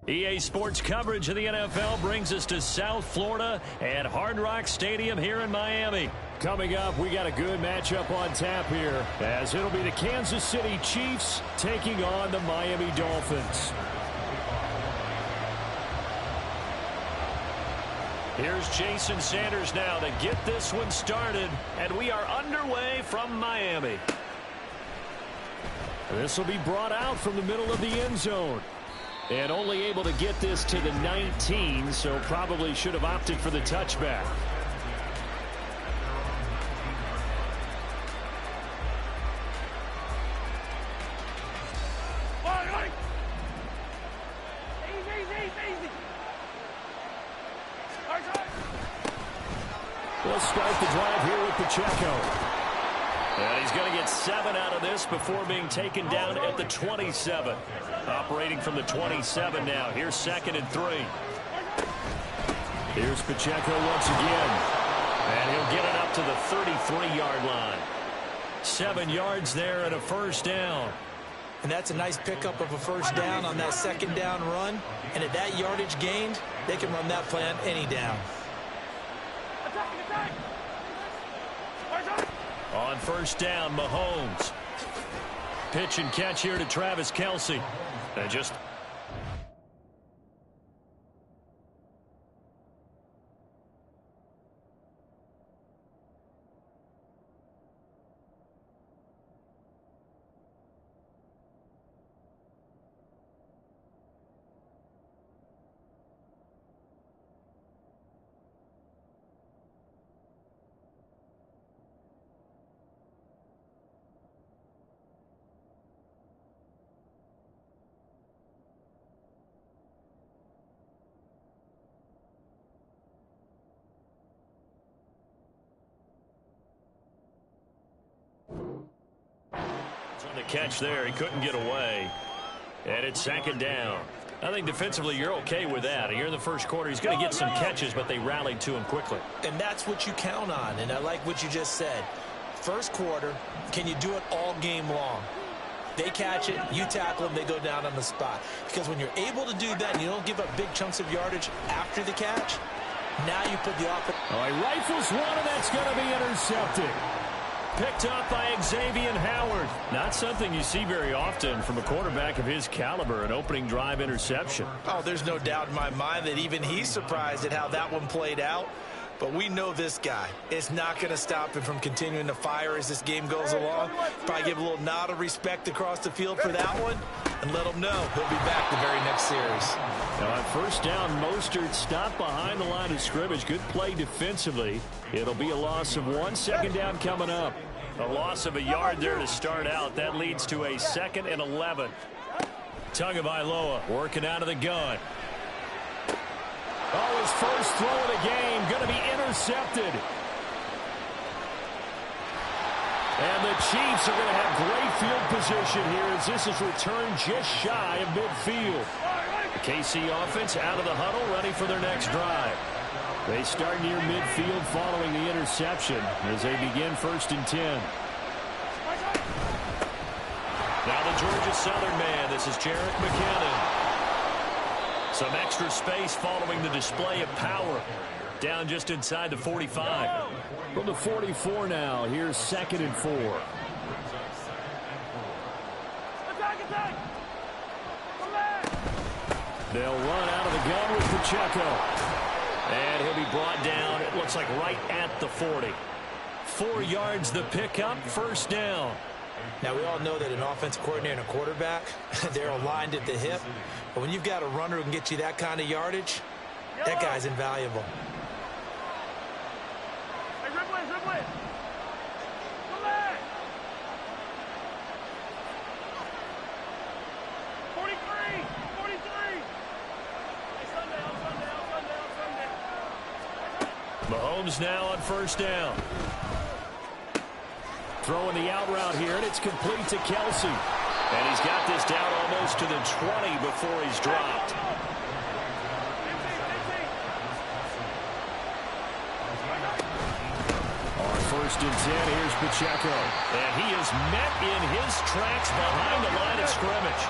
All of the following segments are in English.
EA Sports coverage of the NFL brings us to South Florida at Hard Rock Stadium here in Miami. Coming up, we got a good matchup on tap here, as it'll be the Kansas City Chiefs taking on the Miami Dolphins. Here's Jason Sanders now to get this one started, and we are underway from Miami. This will be brought out from the middle of the end zone. And only able to get this to the 19, so probably should have opted for the touchback. We'll start the drive here with Pacheco. And he's going to get 7 out of this before being taken down at the 27. Operating from the 27 now. Here's 2nd and 3. Here's Pacheco once again. And he'll get it up to the 33-yard line. 7 yards there and a first down. And that's a nice pickup of a first down on that 2nd down run. And at that yardage gained, they can run that play on any down. On first down, Mahomes. Pitch and catch here to Travis Kelce. And just... on the catch there. He couldn't get away. And it's 2nd down. I think defensively you're okay with that. Here in the first quarter, he's going to get some catches, but they rallied to him quickly. And that's what you count on, and I like what you just said. First quarter, can you do it all game long? They catch it, you tackle them, they go down on the spot. Because when you're able to do that and you don't give up big chunks of yardage after the catch, now you put the offense. Oh, he rifles one, and that's going to be intercepted. Picked up by Xavier Howard. Not something you see very often from a quarterback of his caliber, an opening drive interception. Oh, there's no doubt in my mind that even he's surprised at how that one played out. But we know this guy. It's not going to stop him from continuing to fire as this game goes along. Probably give a little nod of respect across the field for that one and let him know he'll be back the very next series. Now on first down, Mostert stopped behind the line of scrimmage. Good play defensively. It'll be a loss of 1. 2nd down coming up. A loss of a yard there to start out. That leads to a 2nd and 11. Tagovailoa working out of the gun. Oh, his first throw of the game going to be intercepted. And the Chiefs are going to have great field position here as this is returned just shy of midfield. The KC offense out of the huddle, ready for their next drive. They start near midfield following the interception as they begin 1st and 10. Now the Georgia Southern man. This is Jerick McKinnon. Some extra space following the display of power. Down just inside the 45. From the 44 now, here's 2nd and 4. They'll run out of the gun with Pacheco. And he'll be brought down, it looks like right at the 40. 4 yards the pickup, first down. Now, we all know that an offensive coordinator and a quarterback, they're aligned at the hip. But when you've got a runner who can get you that kind of yardage, that guy's invaluable. Mahomes now on first down. Throwing the out route here, and it's complete to Kelce. And he's got this down almost to the 20 before he's dropped. On 1st and 10, here's Pacheco. And he is met in his tracks behind the line of scrimmage.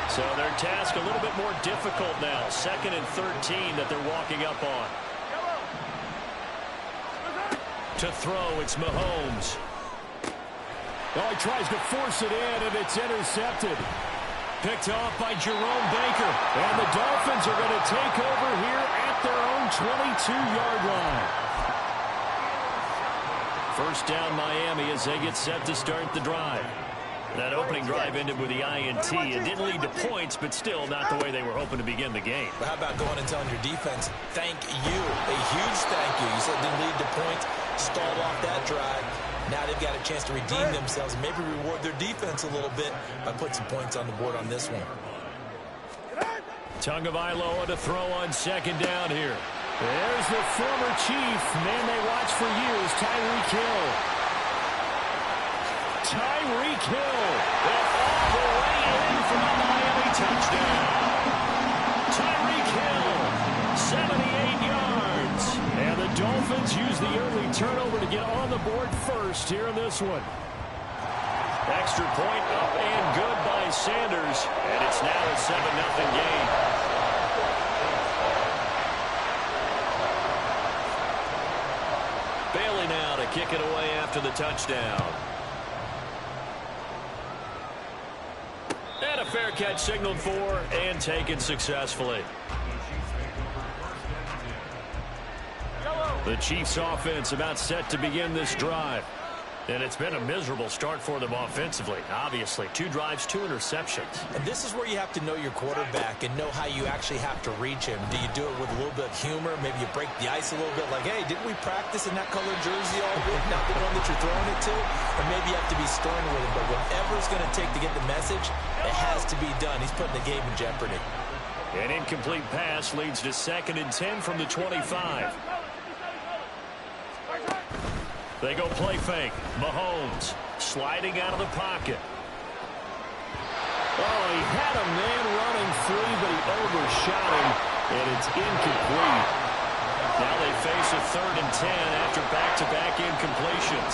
So their task a little bit more difficult now. 2nd and 13 that they're walking up on. To throw, it's Mahomes. Oh, he tries to force it in, and it's intercepted. Picked off by Jerome Baker. And the Dolphins are going to take over here at their own 22-yard line. First down Miami as they get set to start the drive. That opening drive ended with the INT. It didn't lead to points, but still not the way they were hoping to begin the game. But how about going and telling your defense, thank you, a huge thank you. You said it didn't lead to points, stalled off that drive. Now they've got a chance to redeem themselves and maybe reward their defense a little bit by putting some points on the board on this one. Tagovailoa to throw on 2nd down here. There's the former Chief, man they watched for years, Tyreek Hill. Tyreek Hill, and all the way in for the Miami touchdown. Tyreek Hill, 78 yards. And the Dolphins use the early turnover to get on the board first here in this one. Extra point up and good by Sanders. And it's now a 7-0 game. Bailey now to kick it away after the touchdown. And a fair catch signaled for and taken successfully. The Chiefs offense about set to begin this drive. And it's been a miserable start for them offensively. Obviously, 2 drives, 2 interceptions. And this is where you have to know your quarterback and know how you actually have to reach him. Do you do it with a little bit of humor? Maybe you break the ice a little bit like, hey, didn't we practice in that colored jersey all week? Not the one that you're throwing it to? Or maybe you have to be stern with him. But whatever it's going to take to get the message, it has to be done. He's putting the game in jeopardy. An incomplete pass leads to 2nd and 10 from the 25. They go play fake. Mahomes sliding out of the pocket. Oh, he had a man running free, but he overshot him, and it's incomplete. Now they face a 3rd and 10 after back-to-back incompletions.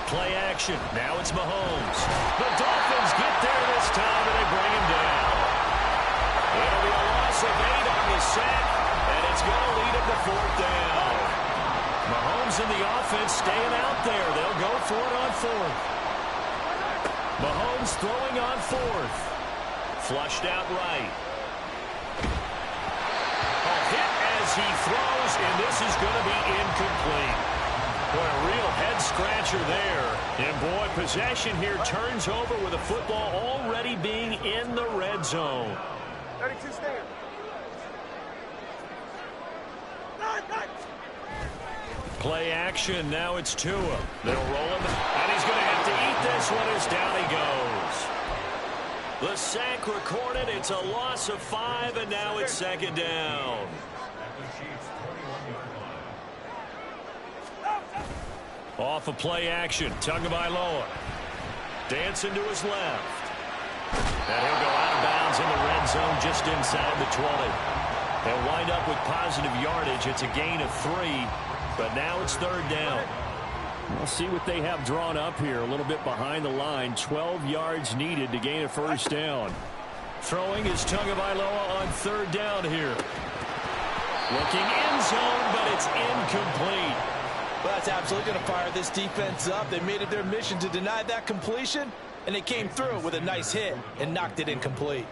Play action. Now it's Mahomes. The Dolphins get there this time, and they bring him down. It'll be a loss of 8 on the sack, and it's going to lead him to 4th down. Mahomes and the offense staying out there. They'll go for it on 4th. Mahomes throwing on 4th. Flushed out right. A hit as he throws, and this is going to be incomplete. Boy, a real head-scratcher there. And, boy, possession here turns over with the football already being in the red zone. 32 stand. Play action. Now it's Tua. They'll roll him, and he's going to have to eat this one as down he goes. The sack recorded. It's a loss of 5, and now it's 2nd down. Off of play action. Tagovailoa. Dancing to his left. And he'll go out of bounds in the red zone just inside the 20. They'll wind up with positive yardage. It's a gain of 3, but now it's 3rd down. We'll see what they have drawn up here. A little bit behind the line. 12 yards needed to gain a 1st down. Throwing is Tagovailoa on 3rd down here. Looking end zone, but it's incomplete. Well, that's absolutely going to fire this defense up. They made it their mission to deny that completion, and they came through with a nice hit and knocked it incomplete.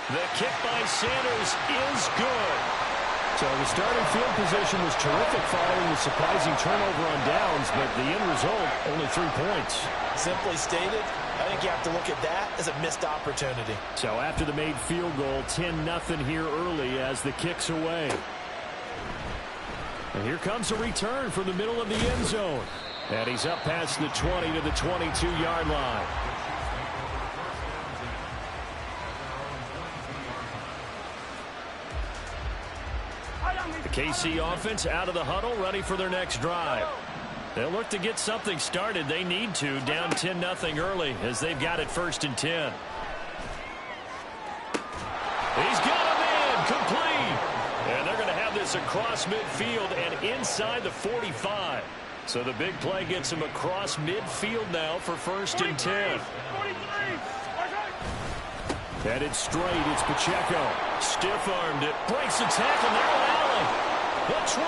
The kick by Sanders is good. So the starting field position was terrific following the surprising turnover on downs, but the end result, only 3 points. Simply stated, I think you have to look at that as a missed opportunity. So after the made field goal, 10-0 here early as the kick's away. And here comes a return from the middle of the end zone. And he's up past the 20 to the 22-yard line. The KC offense out of the huddle, ready for their next drive. They'll look to get something started. They need to, down 10-0 early as they've got it 1st and 10. He's got a man complete. this across midfield and inside the 45. So the big play gets him across midfield now for 1st and 10. Headed straight, it's Pacheco. Stiff-armed it, breaks the tackle, narrow alley. The 20,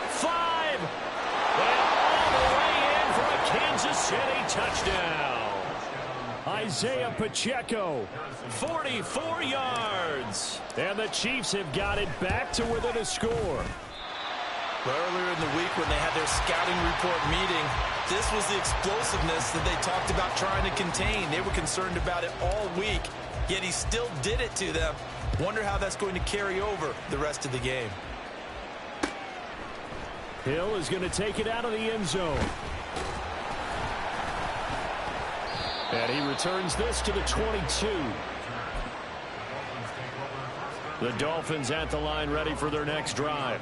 5, and all the way in for a Kansas City touchdown. Isaiah Pacheco, 44 yards. And the Chiefs have got it back to within a score. Earlier in the week when they had their scouting report meeting, this was the explosiveness that they talked about trying to contain. They were concerned about it all week, yet he still did it to them. Wonder how that's going to carry over the rest of the game. Hill is going to take it out of the end zone. And he returns this to the 22. The Dolphins at the line ready for their next drive.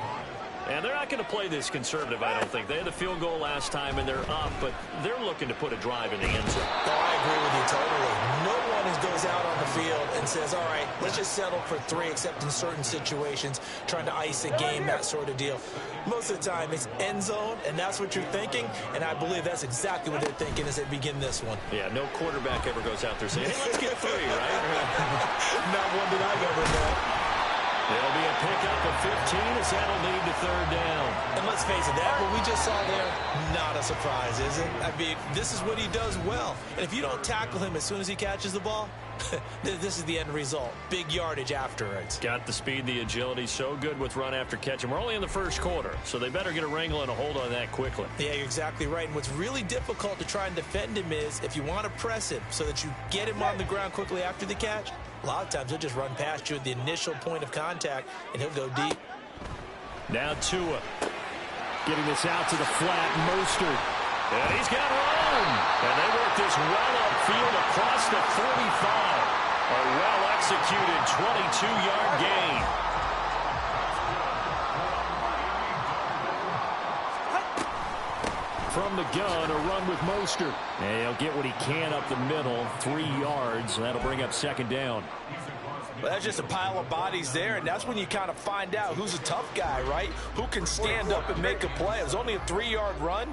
And they're not going to play this conservative, I don't think. They had the field goal last time, and they're up, but they're looking to put a drive in the end zone. Oh, I agree with you totally. No one goes out on the field and says, all right, let's just settle for 3, except in certain situations, trying to ice a game, that sort of deal. Most of the time, it's end zone, and that's what you're thinking, and I believe that's exactly what they're thinking as they begin this one. Yeah, no quarterback ever goes out there saying, hey, let's get 3, right? Not one that I've ever known. It'll be a pickup of 15 as that'll lead to 3rd down. And let's face it, that what we just saw there, not a surprise, is it? I mean, this is what he does well. And if you don't tackle him as soon as he catches the ball, this is the end result. Big yardage afterwards. Got the speed, the agility, so good with run after catch. And we're only in the 1st quarter, so they better get a wrangle and a hold on that quickly. Yeah, you're exactly right. And what's really difficult to try and defend him is if you want to press him so that you get him on the ground quickly after the catch, a lot of times he'll just run past you at the initial point of contact, and he'll go deep. Now Tua. Getting this out to the flat, Mostert. And he's got room. And they work this well upfield across the 45. A well-executed 22-yard gain. From the gun, a run with Mostert. And he'll get what he can up the middle, 3 yards. That'll bring up 2nd down. Well, that's just a pile of bodies there, and that's when you kind of find out who's a tough guy, right? Who can stand up and make a play. It was only a 3-yard run,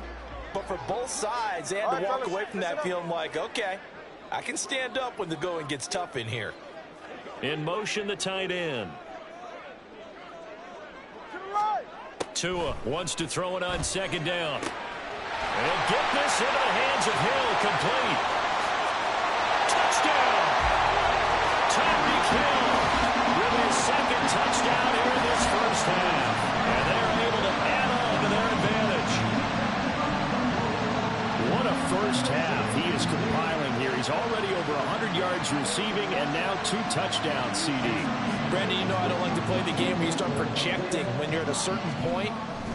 but for both sides, they had to walk away from that feeling like, okay, I can stand up when the going gets tough in here. In motion, the tight end. Tua wants to throw it on 2nd down. And he'll get this into the hands of Hill, complete. Touchdown! Tyreek Hill with his 2nd touchdown here in this 1st half. And they're able to add on to their advantage. What a 1st half he is compiling here. He's already over 100 yards receiving and now 2 touchdowns, CD. Brandon, you know I don't like to play the game where you start projecting when you're at a certain point.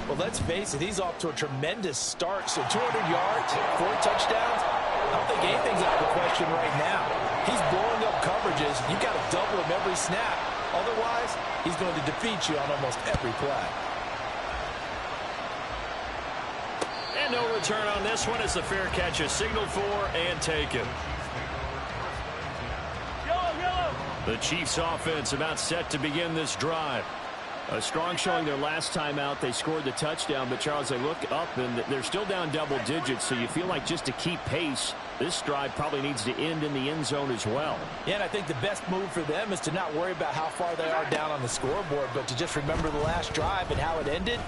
Well, let's face it, he's off to a tremendous start. So 200 yards, 4 touchdowns, I don't think anything's out of the question right now. He's blowing up coverages. You've got to double him every snap. Otherwise, he's going to defeat you on almost every play. And no return on this one as the fair catch is signaled for and taken. The Chiefs offense about set to begin this drive. A strong showing their last time out. They scored the touchdown, but Charles, they look up and they're still down double digits, so you feel like just to keep pace, this drive probably needs to end in the end zone as well. Yeah, and I think the best move for them is to not worry about how far they are down on the scoreboard, but to just remember the last drive and how it ended.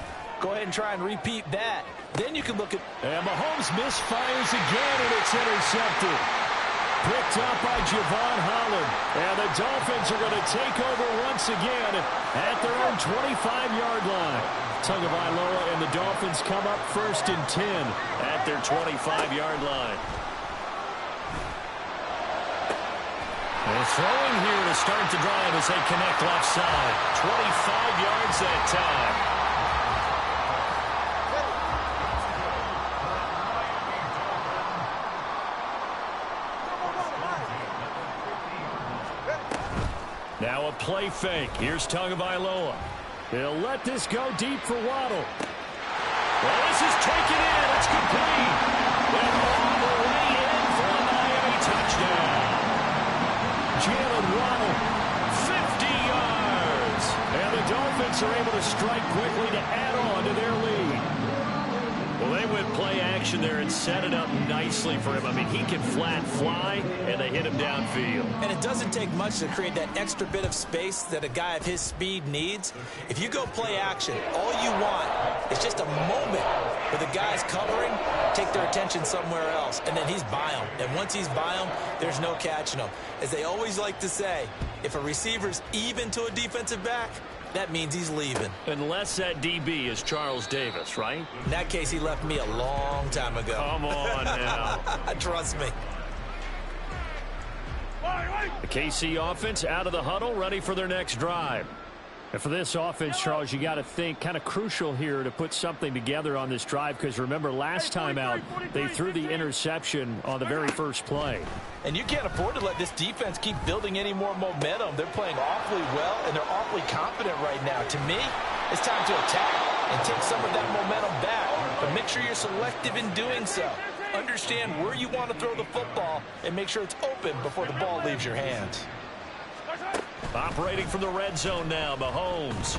Go ahead and try and repeat that. Then you can look at... And Mahomes misfires again, and it's intercepted. Picked up by Javon Holland. And the Dolphins are going to take over once again at their own 25-yard line. Tagovailoa and the Dolphins come up 1st and 10 at their 25-yard line. They're throwing here to start the drive as they connect left side. 25 yards that time. Now a play fake. Here's Tagovailoa. They'll let this go deep for Waddle. Well, this is taken in. It's complete. And all the way in for a Miami touchdown. Jalen Waddle, 50 yards. And the Dolphins Chiefs are able to strike quickly to add on to their lead. Well, they went play action there and set it up nicely for him. I mean, he can flat fly, and they hit him downfield. And it doesn't take much to create that extra bit of space that a guy of his speed needs. If you go play action, all you want is just a moment where the guy's covering, take their attention somewhere else, and then he's by him. And once he's by him, there's no catching him. As they always like to say, if a receiver's even to a defensive back, that means he's leaving. Unless that DB is Charles Davis, right? In that case, he left me a long time ago. Come on now. Trust me. The KC offense out of the huddle, ready for their next drive. And for this offense, Charles, you got to think kind of crucial here to put something together on this drive, because remember last time out they threw the interception on the very first play. And you can't afford to let this defense keep building any more momentum. They're playing awfully well, and they're awfully confident right now. To me, it's time to attack and take some of that momentum back. But make sure you're selective in doing so. Understand where you want to throw the football and make sure it's open before the ball leaves your hands. Operating from the red zone now, Mahomes.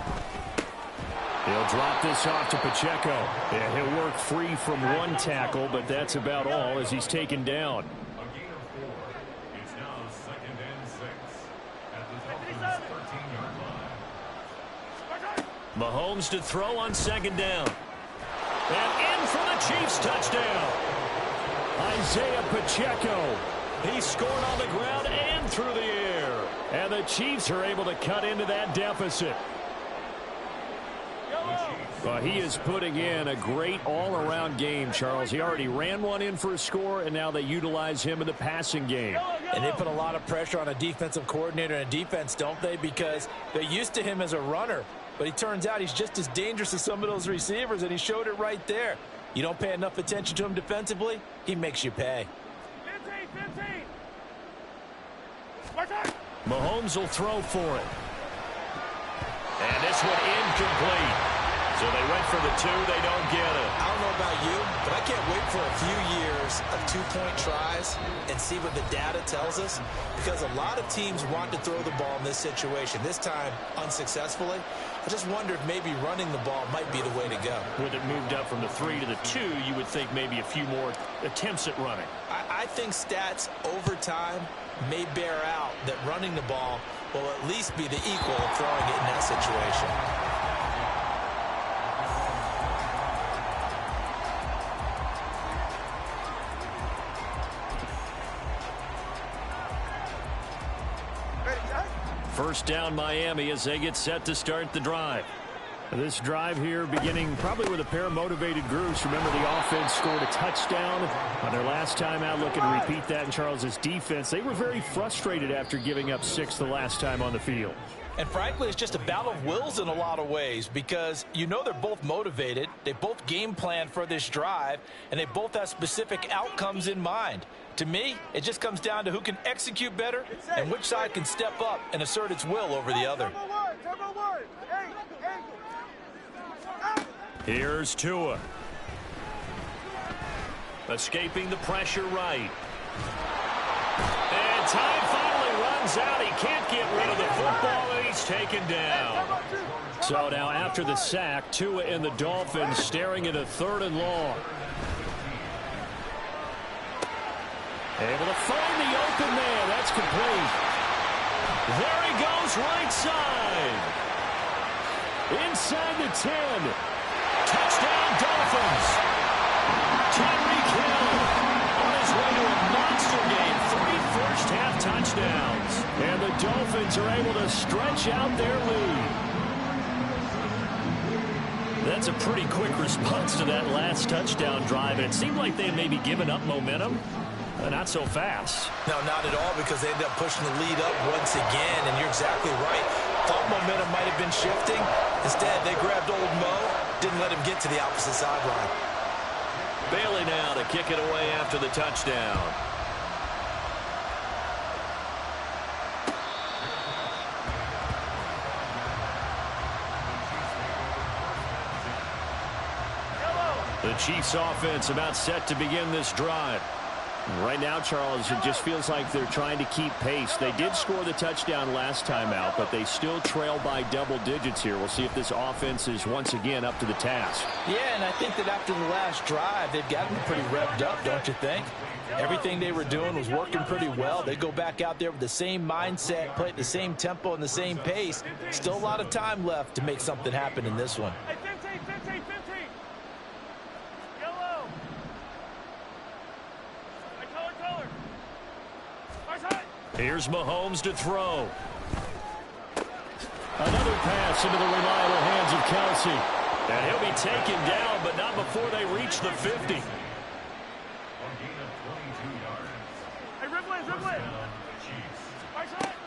He'll drop this off to Pacheco. Yeah, he'll work free from one tackle, but that's about all as he's taken down. Mahomes to throw on second down. And in for the Chiefs touchdown. Isaiah Pacheco. He scored on the ground and through the air. And the Chiefs are able to cut into that deficit. Well, he is putting in a great all-around game, Charles. He already ran one in for a score, and now they utilize him in the passing game. And they put a lot of pressure on a defensive coordinator and a defense, don't they? Because they're used to him as a runner. But he turns out he's just as dangerous as some of those receivers, and he showed it right there. You don't pay enough attention to him defensively, he makes you pay. 15. Mahomes will throw for it. And this one incomplete. So they went for the two. They don't get it. I don't know about you, but I can't wait for a few years of two-point tries and see what the data tells us, because a lot of teams want to throw the ball in this situation, this time unsuccessfully. I just wonder if maybe running the ball might be the way to go. With it moved up from the 3 to the 2, you would think maybe a few more attempts at running. I think stats over time may bear out that running the ball will at least be the equal of throwing it in that situation. First down Miami as they get set to start the drive. This drive here beginning probably with a pair of motivated groups. Remember, the offense scored a touchdown on their last time out. Looking to repeat that in Charles's defense. They were very frustrated after giving up 6 the last time on the field. And frankly, it's just a battle of wills in a lot of ways, because you know they're both motivated. They both game planned for this drive, and they both have specific outcomes in mind. To me, it just comes down to who can execute better and which side can step up and assert its will over the other. Here's Tua. Escaping the pressure right. And time finally runs out. He can't get rid of the football, and he's taken down. So now after the sack, Tua and the Dolphins staring at a 3rd and long. Able to find the open man. That's complete. There he goes, right side. Inside the 10. Touchdown, Dolphins. Tyreek Hill on his way to a monster game. 3 first-half touchdowns. And the Dolphins are able to stretch out their lead. That's a pretty quick response to that last touchdown drive. And it seemed like they had maybe given up momentum. Not so fast. No, not at all, because they ended up pushing the lead up once again, and you're exactly right. Thought momentum might have been shifting. Instead, they grabbed old Mo, didn't let him get to the opposite sideline. Bailey now to kick it away after the touchdown. The Chiefs offense about set to begin this drive. Right now, Charles, it just feels like they're trying to keep pace. They did score the touchdown last time out, but they still trail by double digits here. We'll see if this offense is once again up to the task. Yeah, and I think that after the last drive, they've gotten pretty revved up, don't you think? Everything they were doing was working pretty well. They go back out there with the same mindset, play at the same tempo and the same pace. Still a lot of time left to make something happen in this one. Hey, 15. Yellow. Hey, color. Here's Mahomes to throw. Another pass into the reliable hands of Kelsey. And he'll be taken down, but not before they reach the 50. Hey, Ridley.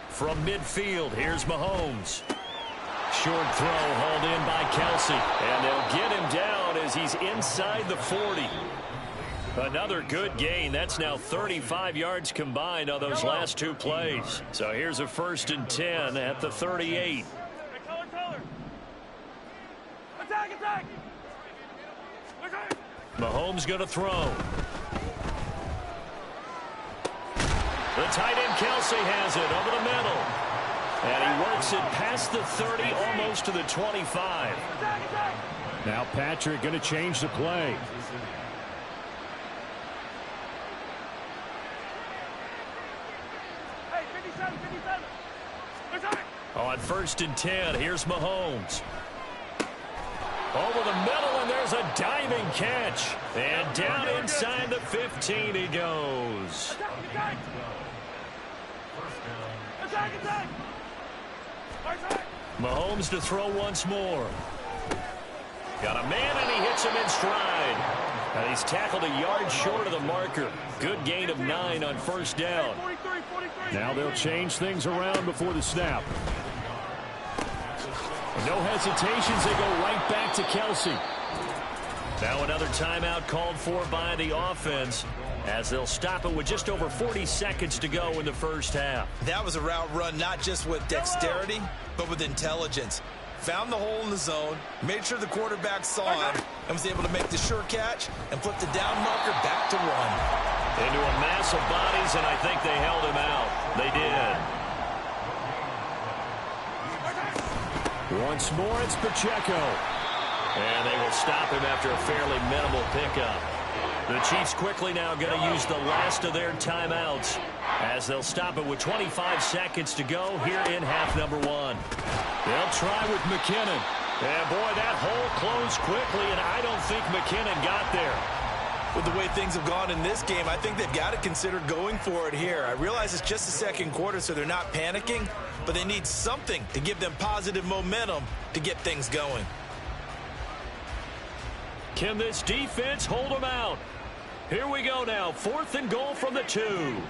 From midfield, here's Mahomes. Short throw hauled in by Kelsey. And they'll get him down as he's inside the 40. Another good gain. That's now 35 yards combined on those last two plays. So here's a 1st and 10 at the 38. Hey, color. Attack. Mahomes going to throw. The tight end Kelsey has it over the middle. And he works it past the 30, almost to the 25. Now Patrick going to change the play. Hey, 57. On 1st and 10, here's Mahomes. Over the middle, and there's a diving catch. And down inside the 15 he goes. Attack. Mahomes to throw once more. Got a man, and he hits him in stride. And he's tackled a yard short of the marker. Good gain of 9 on 1st down. 43. Now they'll change things around before the snap. No hesitations, they go right back to Kelsey. Now another timeout called for by the offense as they'll stop it with just over 40 seconds to go in the first half. That was a route run not just with dexterity, but with intelligence. Found the hole in the zone, made sure the quarterback saw him, and was able to make the sure catch and flip the down marker back to 1. Into a mass of bodies, and I think they held him out. They did. Once more, it's Pacheco. And they will stop him after a fairly minimal pickup. The Chiefs quickly now going to use the last of their timeouts as they'll stop it with 25 seconds to go here in half number 1. They'll try with McKinnon. And boy, that hole closed quickly, and I don't think McKinnon got there. With the way things have gone in this game, I think they've got to consider going for it here. I realize it's just the second quarter, so they're not panicking, but they need something to give them positive momentum to get things going. Can this defense hold them out? Here we go now. 4th and goal from the 2.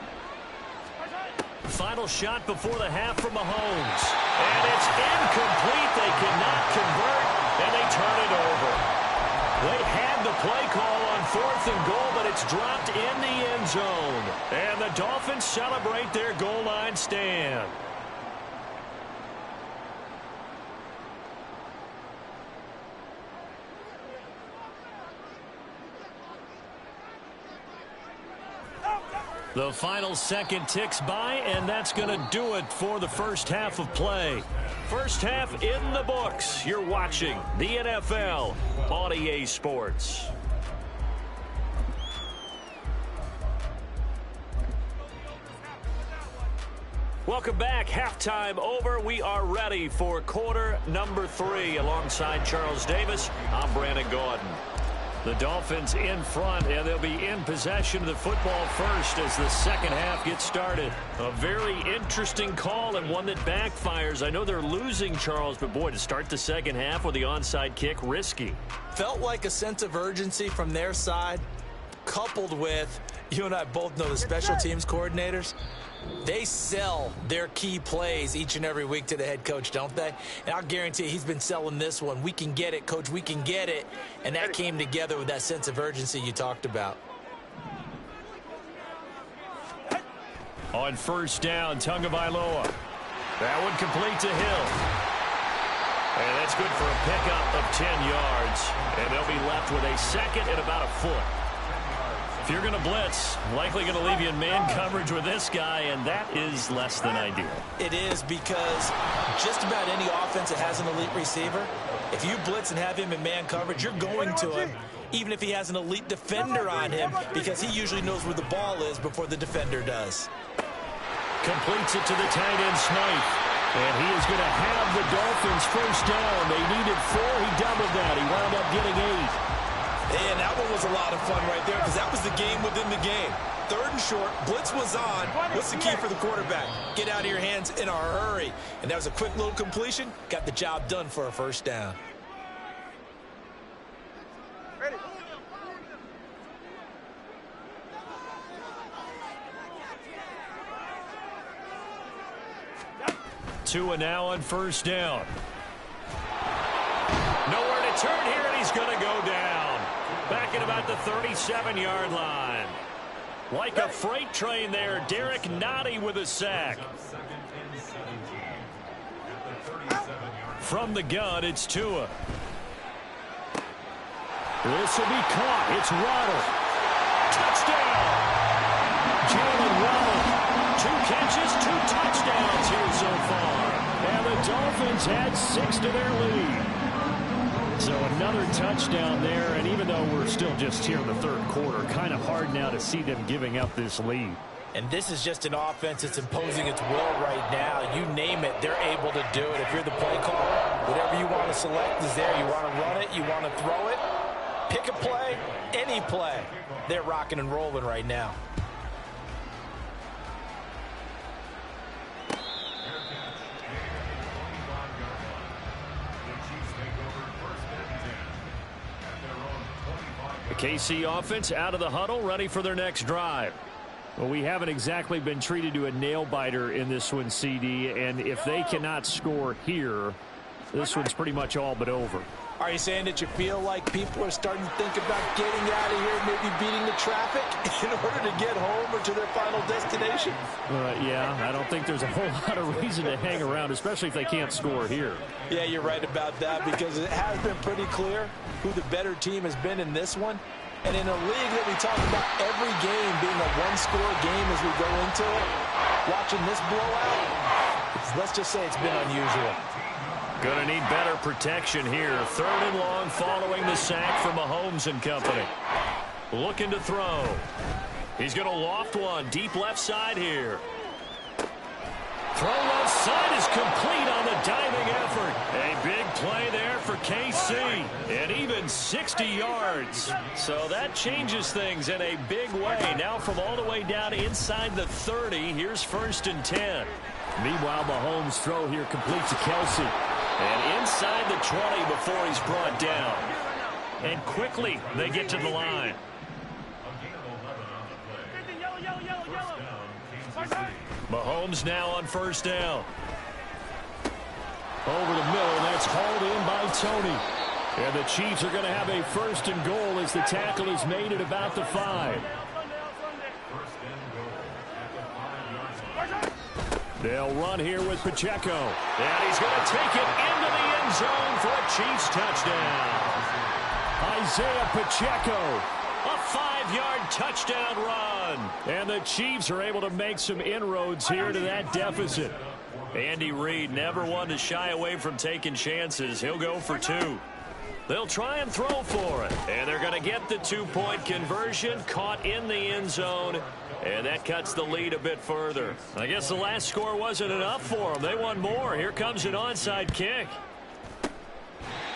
Final shot before the half from Mahomes. And it's incomplete. They cannot convert, and they turn it over. They had the play call on 4th and goal, but it's dropped in the end zone. And the Dolphins celebrate their goal line stand. The final second ticks by, and that's going to do it for the first half of play. First half in the books. You're watching the NFL on EA Sports. Welcome back. Halftime over. We are ready for quarter number 3. Alongside Charles Davis, I'm Brandon Gordon. The Dolphins in front, and they'll be in possession of the football first as the second half gets started. A very interesting call and one that backfires. I know they're losing, Charles, but boy, to start the second half with the onside kick, risky. Felt like a sense of urgency from their side, coupled with, you and I both know the special teams coordinators. They sell their key plays each and every week to the head coach, don't they? And I'll guarantee you he's been selling this one. We can get it, coach, we can get it. And that came together with that sense of urgency you talked about. On first down, Tagovailoa. That one complete to Hill. And that's good for a pickup of 10 yards. And they'll be left with a second and about a foot. If you're going to blitz, likely going to leave you in man coverage with this guy, and that is less than ideal. It is, because just about any offense that has an elite receiver, if you blitz and have him in man coverage, you're going to him, even if he has an elite defender on him, because he usually knows where the ball is before the defender does. Completes it to the tight end, Smythe. And he is going to have the Dolphins first down. They needed 4. He doubled that. He wound up getting 8. And that one was a lot of fun right there, because that was the game within the game. 3rd and short, blitz was on. What's the key for the quarterback? Get out of your hands in a hurry. And that was a quick little completion. Got the job done for a first down. Ready. Tua now on first down. Nowhere to turn here, and he's going to go down. Back at about the 37-yard line. Like a freight train there, Derek Nottie with a sack. From the gun, it's Tua. This will be caught. It's Waddle. Touchdown! Jalen Waddle. 2 catches, 2 touchdowns here so far. And the Dolphins had 6 to their lead. So another touchdown there, and even though we're still just here in the 3rd quarter, kind of hard now to see them giving up this lead. And this is just an offense that's imposing its will right now. You name it, they're able to do it. If you're the play caller, whatever you want to select is there. You want to run it, you want to throw it, pick a play, any play. They're rocking and rolling right now. The KC offense out of the huddle, ready for their next drive. Well, we haven't exactly been treated to a nail-biter in this one, CD, and if they cannot score here, this one's pretty much all but over. Are you saying that you feel like people are starting to think about getting out of here, maybe beating the traffic in order to get home or to their final destination? Yeah, I don't think there's a whole lot of reason to hang around, especially if they can't score here. Yeah, you're right about that, because it has been pretty clear who the better team has been in this one. And in a league that we talk about every game being a one-score game as we go into it, watching this blowout, let's just say it's been unusual. Going to need better protection here. 3rd and long following the sack from Mahomes and company. Looking to throw. He's going to loft one deep left side here. Throw left side is complete on the diving effort. A big play there for KC. And even 60 yards. So that changes things in a big way. Now from all the way down inside the 30, here's 1st and 10. Meanwhile, Mahomes' throw here complete to Kelsey. And inside the 20 before he's brought down. And quickly they get to the line. Mahomes now on first down. Over the middle, that's hauled in by Tony. And the Chiefs are going to have a 1st and goal as the tackle is made at about the 5. They'll run here with Pacheco. And he's going to take it into the end zone for a Chiefs touchdown. Isaiah Pacheco, a 5-yard touchdown run. And the Chiefs are able to make some inroads here to that deficit. Andy Reid never one to shy away from taking chances. He'll go for 2. They'll try and throw for it. And they're going to get the 2-point conversion, caught in the end zone. And that cuts the lead a bit further. I guess the last score wasn't enough for them. They want more. Here comes an onside kick.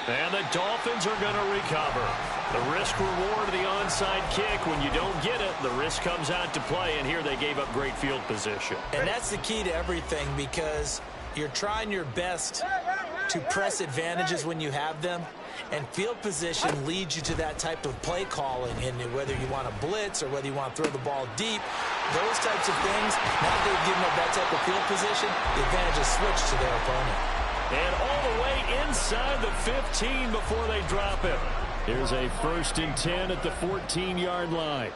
And the Dolphins are going to recover. The risk-reward of the onside kick, when you don't get it, the risk comes out to play, and here they gave up great field position. And that's the key to everything, because you're trying your best to press advantages when you have them, and field position leads you to that type of play calling, and whether you want to blitz or whether you want to throw the ball deep, those types of things, now that they've given up that type of field position, the advantage is switched to their opponent. And all the way inside the 15 before they drop it. Here's a 1st and 10 at the 14-yard line.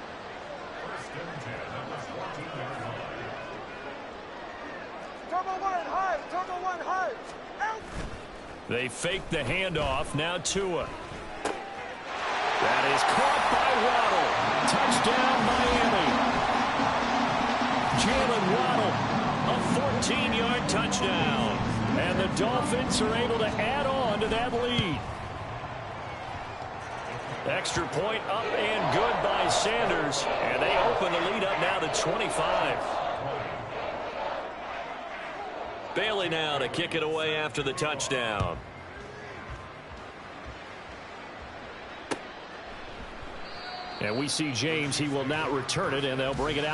Turbo 1 high, turbo 1 high. Out. They fake the handoff. Now Tua. That is caught by Waddle. Touchdown, Miami. Jalen Waddle, a 14-yard touchdown. And the Dolphins are able to add on to that lead. Extra point up and good by Sanders. And they open the lead up now to 25. Bailey now to kick it away after the touchdown. And we see James. He will not return it, and they'll bring it out.